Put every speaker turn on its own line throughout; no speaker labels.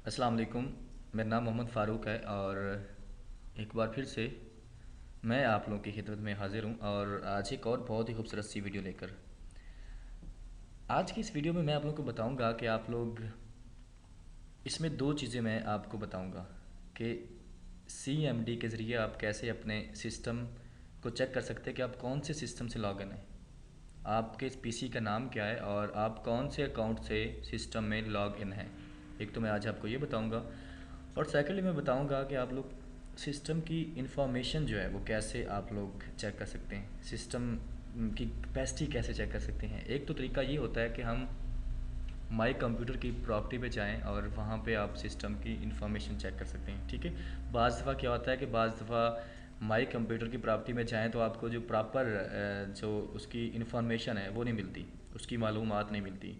अस्सलाम वालेकुम। मेरा नाम मोहम्मद फ़ारूक है और एक बार फिर से मैं आप लोगों की खिदमत में हाज़िर हूँ और आज एक और बहुत ही खूबसूरत सी वीडियो लेकर। आज की इस वीडियो में मैं आप लोगों को बताऊँगा कि आप लोग इसमें दो चीज़ें मैं आपको बताऊँगा कि CMD के ज़रिए आप कैसे अपने सिस्टम को चेक कर सकते हैं कि आप कौन से सिस्टम से लॉगिन हैं, आपके इस पीसी का नाम क्या है और आप कौन से अकाउंट से सिस्टम में लॉग इन हैं। एक तो मैं आज आपको ये बताऊंगा और सेकेंडली मैं बताऊंगा कि आप लोग सिस्टम की इंफॉर्मेशन जो है वो कैसे आप लोग चेक कर सकते हैं, सिस्टम की कैपेसिटी कैसे चेक कर सकते हैं। एक तो तरीका ये होता है कि हम माई कंप्यूटर की प्रॉपर्टी पे जाएं और वहाँ पे आप सिस्टम की इंफॉर्मेशन चेक कर सकते हैं। ठीक है, बाज़ दफ़ा क्या होता है कि बाज़ दफ़ा माई कंप्यूटर की प्रॉपर्टी में जाएं तो आपको जो प्रॉपर जो उसकी इंफॉर्मेशन है वो नहीं मिलती, उसकी मालूमात नहीं मिलती।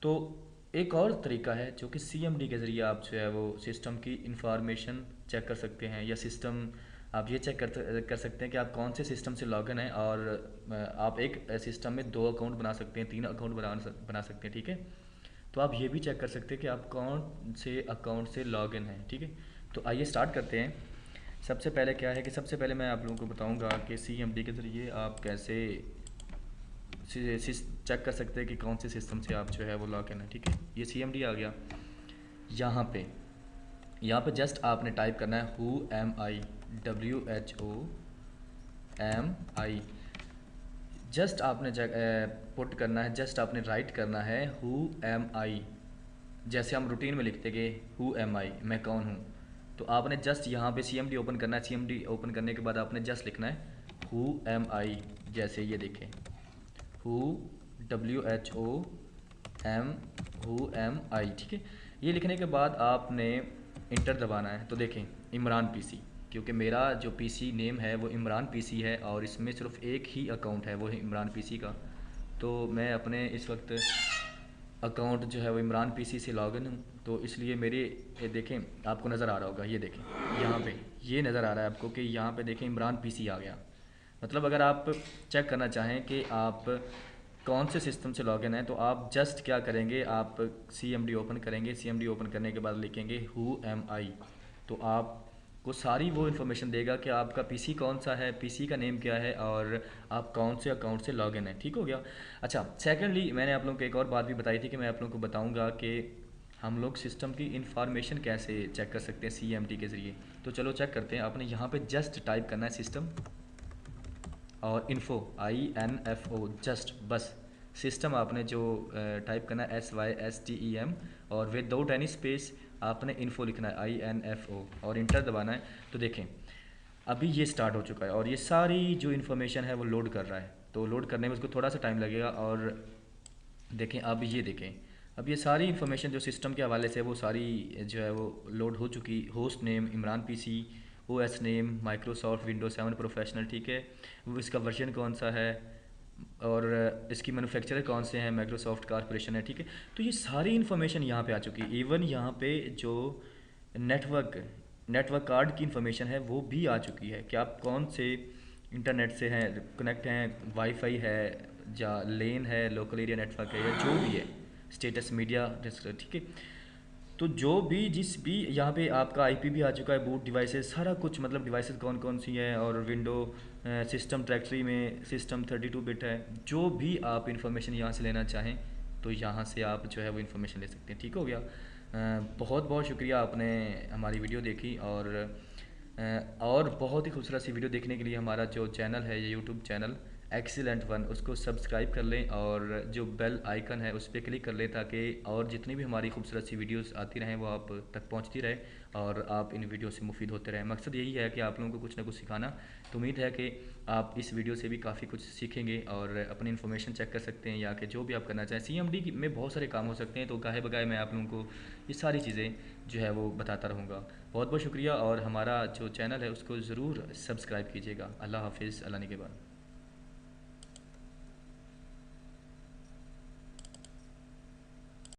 तो एक और तरीका है जो कि CMD के ज़रिए आप जो है वो सिस्टम की इंफॉर्मेशन चेक कर सकते हैं, या सिस्टम आप ये चेक कर सकते हैं कि आप कौन से सिस्टम से लॉगिन हैं। और आप एक सिस्टम में 2 अकाउंट बना सकते हैं, 3 अकाउंट बना सकते हैं। ठीक है, तो आप ये भी चेक कर सकते हैं कि आप कौन से अकाउंट से लॉगिन हैं। ठीक है, तो आइए स्टार्ट करते हैं। सबसे पहले क्या है कि सबसे पहले मैं आप लोगों को बताऊंगा कि CMD के ज़रिए आप कैसे चेक कर सकते हैं कि कौन से सिस्टम से आप जो है वो लॉगिन है। ठीक है, ये CMD आ गया। यहाँ पे यहाँ पे जस्ट आपने टाइप करना है who am I, WHOMI। Just आपने पुट करना है, जस्ट आपने राइट करना है हु एम आई। जैसे हम रूटीन में लिखते गए हु एम आई, मैं कौन हूँ, तो आपने जस्ट यहाँ पे CMD ओपन करना है। CMD ओपन करने के बाद आपने जस्ट लिखना है हु एम आई। जैसे ये देखें हु, WHOM, हु एम आई। ठीक है, ये लिखने के बाद आपने इंटर दबाना है। तो देखें इमरान पीसी, क्योंकि मेरा जो पीसी नेम है वो इमरान पीसी है और इसमें सिर्फ एक ही अकाउंट है, वो है इमरान पीसी का। तो मैं अपने इस वक्त अकाउंट जो है वो इमरान पीसी से लॉगिन हूँ, तो इसलिए मेरे ये देखें आपको नज़र आ रहा होगा, ये देखें यहाँ पे ये नज़र आ रहा है आपको कि यहाँ पे देखें इमरान पीसी आ गया। मतलब अगर आप चेक करना चाहें कि आप कौन से सिस्टम से लॉगिन है, तो आप जस्ट क्या करेंगे, आप CMD ओपन करेंगे। CMD ओपन करने के बाद लिखेंगे हु एम आई, तो आपको सारी वो इन्फॉर्मेशन देगा कि आपका पीसी कौन सा है, पीसी का नेम क्या है और आप कौन से अकाउंट से लॉगिन है। ठीक हो गया। अच्छा, सेकेंडली मैंने आप लोगों को एक और बात भी बताई थी कि मैं आप लोगों को बताऊंगा कि हम लोग सिस्टम की इंफॉर्मेशन कैसे चेक कर सकते हैं CMD के ज़रिए। तो चलो चेक करते हैं। आपने यहाँ पे जस्ट टाइप करना है सिस्टम और इन्फो, INFO, जस्ट बस सिस्टम आपने जो टाइप करना है SYSTEM और विदाउट एनी स्पेस आपने इन्फो लिखना है INFO और इंटर दबाना है। तो देखें अभी ये स्टार्ट हो चुका है और ये सारी जो इन्फॉर्मेशन है वो लोड कर रहा है। तो लोड करने में उसको थोड़ा सा टाइम लगेगा। और देखें अब ये देखें, अब ये सारी इन्फॉर्मेशन जो सिस्टम के हवाले से वो सारी जो है वो लोड हो चुकी। Host name Imran PC, OS name Microsoft Windows 7 professional. ठीक है, वो इसका वर्जन कौन सा है और इसकी मैन्युफैक्चरर कौन से हैं, माइक्रोसॉफ्ट कॉर्पोरेशन है। ठीक है, तो ये सारी इन्फॉर्मेशन यहाँ पे आ चुकी है। इवन यहाँ पे जो नेटवर्क कार्ड की इन्फॉर्मेशन है वो भी आ चुकी है कि आप कौन से इंटरनेट से हैं कनेक्ट हैं, वाईफाई है या लेन है, लोकल एरिया नेटवर्क है, या जो भी है, स्टेटस मीडिया। ठीक है, तो जो भी जिस भी यहाँ पे आपका IP भी आ चुका है, बूट डिवाइसेस सारा कुछ, मतलब डिवाइसेस कौन कौन सी हैं और विंडो सिस्टम डायरेक्टरी में सिस्टम 32 बिट है। जो भी आप इन्फॉर्मेशन यहाँ से लेना चाहें तो यहाँ से आप जो है वो इन्फॉर्मेशन ले सकते हैं। ठीक हो गया। बहुत बहुत शुक्रिया आपने हमारी वीडियो देखी और बहुत ही खूबसूरत सी वीडियो देखने के लिए हमारा जो चैनल है, ये यूट्यूब चैनल एक्सीलेंट वन, उसको सब्सक्राइब कर लें और जो बेल आइकन है उस पर क्लिक कर लें ताकि और जितनी भी हमारी खूबसूरत सी वीडियोस आती रहें वो आप तक पहुंचती रहे और आप इन वीडियो से मुफीद होते रहें। मकसद यही है कि आप लोगों को कुछ ना कुछ सिखाना। तो उम्मीद है कि आप इस वीडियो से भी काफ़ी कुछ सीखेंगे और अपनी इन्फॉर्मेशन चेक कर सकते हैं, या कि जो भी आप करना चाहें। CMD में बहुत सारे काम हो सकते हैं, तो गाहे बगाहे मैं आप लोगों को ये सारी चीज़ें जो है वो बताता रहूँगा। बहुत बहुत शुक्रिया और हमारा जो चैनल है उसको ज़रूर सब्सक्राइब कीजिएगा। अल्लाह हाफिज़, अल्लाह ने के बाद।